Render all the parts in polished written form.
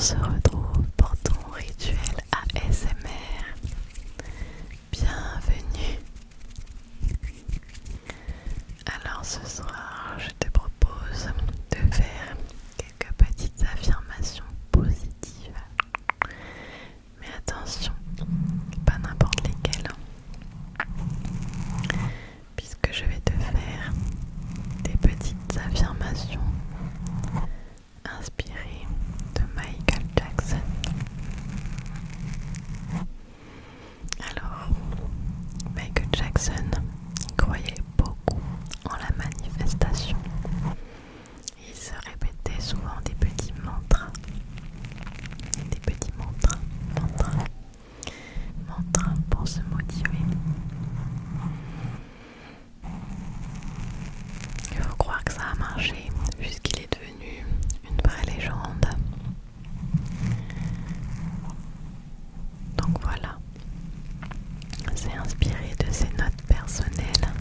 se retrouve pour ton rituel ASMR. Bienvenue. Alors ce soir, je te propose de faire quelques petites affirmations positives. Mais attention, pas n'importe lesquelles. Puisque je vais te faire des petites affirmations inspirées de Michael Jackson. Alors, Michael Jackson croyait beaucoup en la manifestation. Il se répétait souvent des petits mantras. Mantras pour se motiver. Il faut croire que ça a marché puisqu'il est devenu une vraie légende. Donc voilà, c'est inspiré de ses notes personnelles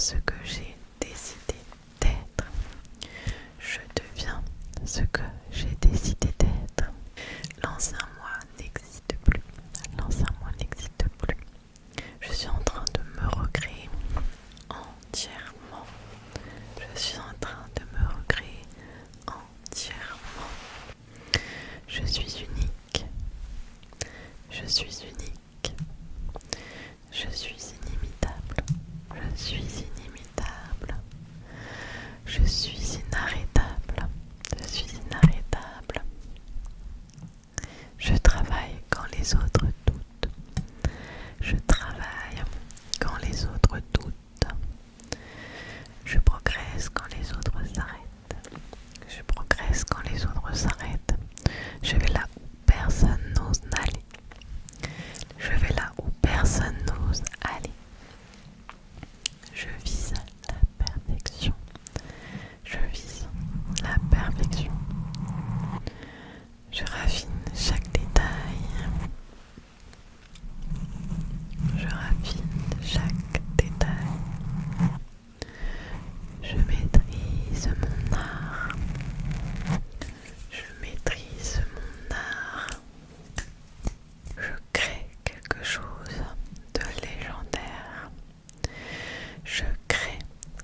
ce que j'ai décidé d'être. Je deviens ce que j'ai décidé d'être. L'ancien moi n'existe plus. L'ancien moi n'existe plus. Je suis en train de me recréer entièrement. Je suis en train de me recréer entièrement. Je suis unique. Je suis unique. Je suis inimitable. Je suis inimitable. Je suis inarrêtable. Je suis inarrêtable. Je travaille quand les autres doutent. Je travaille quand les autres doutent. Je progresse quand les autres s'arrêtent. Je progresse quand les autres s'arrêtent. Je vais là où personne n'ose aller. Je vais là où personne n'ose aller. Je vise la perfection. Je vise la perfection. Je raffine chaque détail. Je raffine chaque détail. Je maîtrise mon art. Je maîtrise mon art. Je crée quelque chose de légendaire. Je crée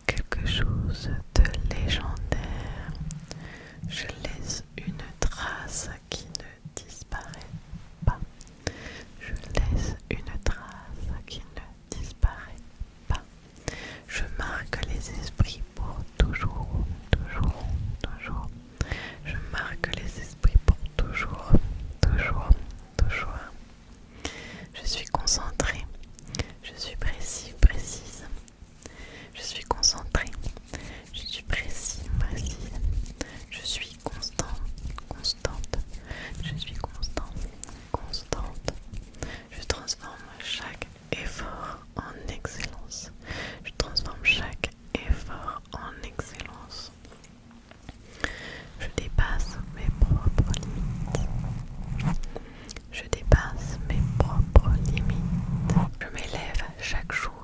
quelque chose de légendaire. Je laisse une trace qui ne disparaît pas. Je laisse une trace qui ne disparaît pas. Je marque les esprits pour toujours, toujours, toujours. Je marque les esprits pour toujours, toujours, toujours. Je suis concentrée. Je suis précis, précise. Je suis concentrée. Je suis précis, précise. Je suis constante, constante. Je suis constante, constante. Je transforme chaque effort en excellence. Je transforme chaque effort en excellence. Je dépasse mes propres limites. Je dépasse mes propres limites. Je m'élève chaque jour